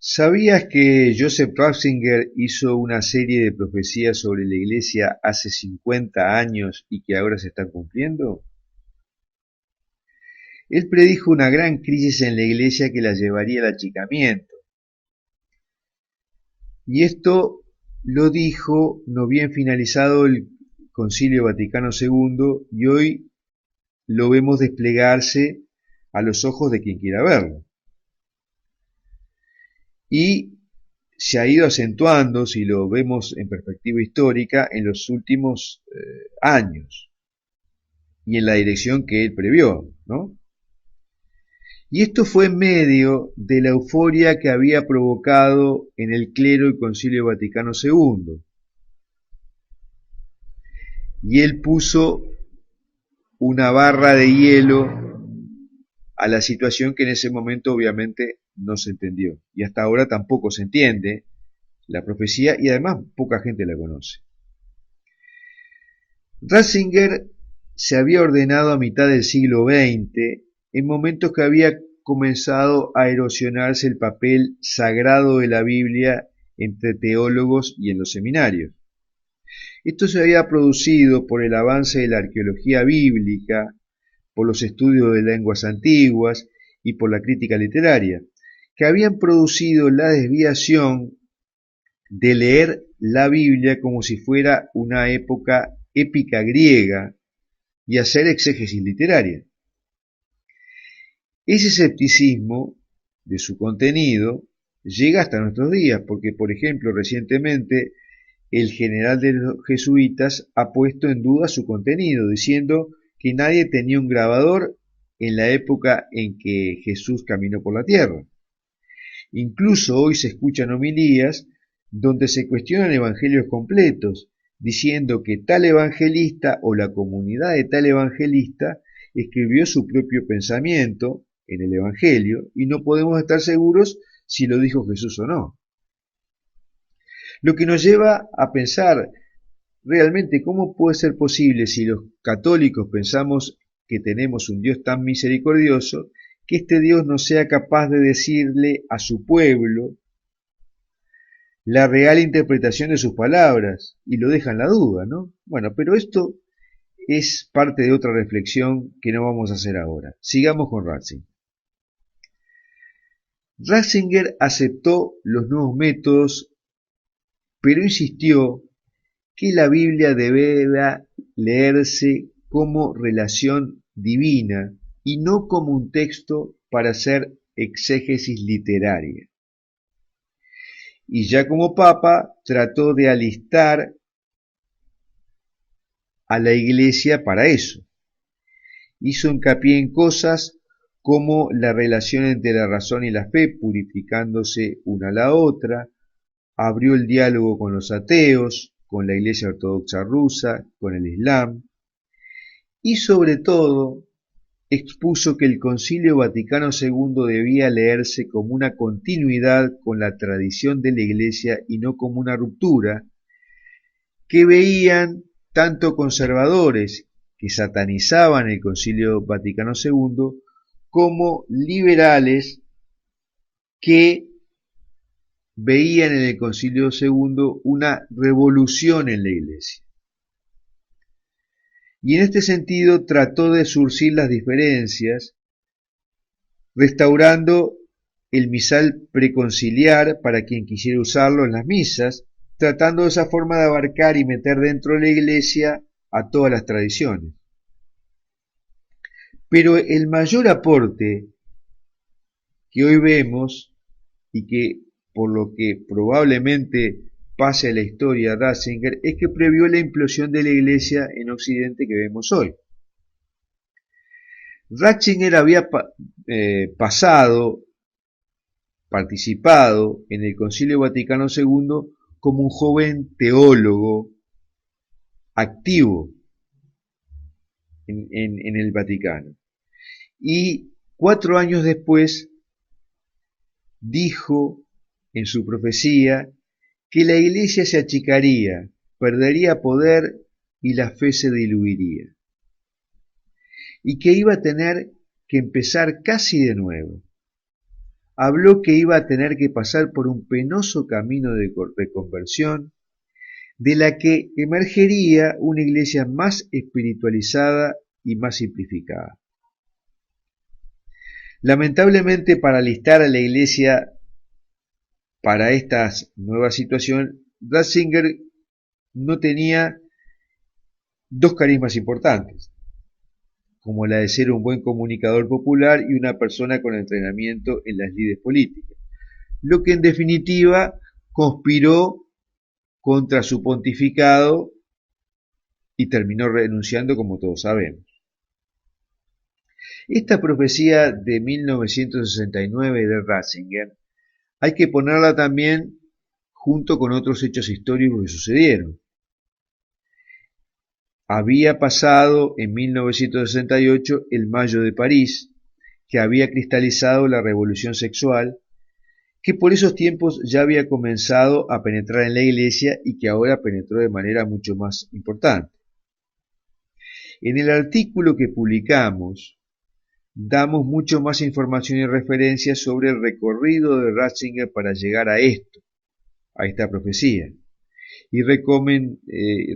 ¿Sabías que Joseph Ratzinger hizo una serie de profecías sobre la Iglesia hace 50 años y que ahora se están cumpliendo? Él predijo una gran crisis en la Iglesia que la llevaría al achicamiento. Y esto lo dijo no bien finalizado el Concilio Vaticano II y hoy lo vemos desplegarse a los ojos de quien quiera verlo. Y se ha ido acentuando, si lo vemos en perspectiva histórica, en los últimos años y en la dirección que él previó, ¿no? Y esto fue en medio de la euforia que había provocado en el clero el Concilio Vaticano II. Y él puso una barra de hielo a la situación que en ese momento obviamente no se entendió. Y hasta ahora tampoco se entiende la profecía y además poca gente la conoce. Ratzinger se había ordenado a mitad del siglo XX, en momentos que había comenzado a erosionarse el papel sagrado de la Biblia entre teólogos y en los seminarios. Esto se había producido por el avance de la arqueología bíblica, por los estudios de lenguas antiguas y por la crítica literaria, que habían producido la desviación de leer la Biblia como si fuera una época épica griega y hacer exégesis literaria. Ese escepticismo de su contenido llega hasta nuestros días, porque, por ejemplo, recientemente el general de los jesuitas ha puesto en duda su contenido, diciendo que nadie tenía un grabador en la época en que Jesús caminó por la tierra. Incluso hoy se escuchan homilías donde se cuestionan evangelios completos, diciendo que tal evangelista o la comunidad de tal evangelista escribió su propio pensamiento en el evangelio y no podemos estar seguros si lo dijo Jesús o no. Lo que nos lleva a pensar realmente cómo puede ser posible si los católicos pensamos que tenemos un Dios tan misericordioso, que este Dios no sea capaz de decirle a su pueblo la real interpretación de sus palabras y lo deja en la duda, ¿no? Bueno, pero esto es parte de otra reflexión que no vamos a hacer ahora. Sigamos con Ratzinger. Ratzinger aceptó los nuevos métodos, pero insistió que la Biblia debía leerse como relación divina y no como un texto para hacer exégesis literaria. Y ya como papa trató de alistar a la Iglesia para eso. Hizo hincapié en cosas como la relación entre la razón y la fe, purificándose una a la otra, abrió el diálogo con los ateos, con la Iglesia Ortodoxa rusa, con el Islam, y sobre todo expuso que el Concilio Vaticano II debía leerse como una continuidad con la tradición de la Iglesia y no como una ruptura, que veían tanto conservadores que satanizaban el Concilio Vaticano II como liberales que veían en el Concilio II una revolución en la Iglesia. Y en este sentido trató de surcir las diferencias, restaurando el misal preconciliar para quien quisiera usarlo en las misas, tratando de esa forma de abarcar y meter dentro de la Iglesia a todas las tradiciones. Pero el mayor aporte que hoy vemos y que por lo que probablemente pase a la historia Ratzinger es que previó la implosión de la Iglesia en Occidente que vemos hoy. Ratzinger había participado en el Concilio Vaticano II como un joven teólogo activo en el Vaticano. Y 4 años después dijo en su profecía que la Iglesia se achicaría, perdería poder y la fe se diluiría. Y que iba a tener que empezar casi de nuevo. habló que iba a tener que pasar por un penoso camino de reconversión, de la que emergería una iglesia más espiritualizada y más simplificada. Lamentablemente, para alistar a la iglesia para esta nueva situación, Ratzinger no tenía dos carismas importantes, como la de ser un buen comunicador popular y una persona con entrenamiento en las lides políticas, lo que en definitiva conspiró contra su pontificado y terminó renunciando, como todos sabemos. Esta profecía de 1969 de Ratzinger hay que ponerla también junto con otros hechos históricos que sucedieron. Había pasado en 1968 el Mayo de París, que había cristalizado la revolución sexual, que por esos tiempos ya había comenzado a penetrar en la Iglesia y que ahora penetró de manera mucho más importante. En el artículo que publicamos, damos mucho más información y referencias sobre el recorrido de Ratzinger para llegar a esto, a esta profecía, y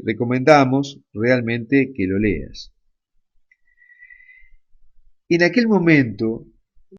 recomendamos realmente que lo leas. En aquel momento,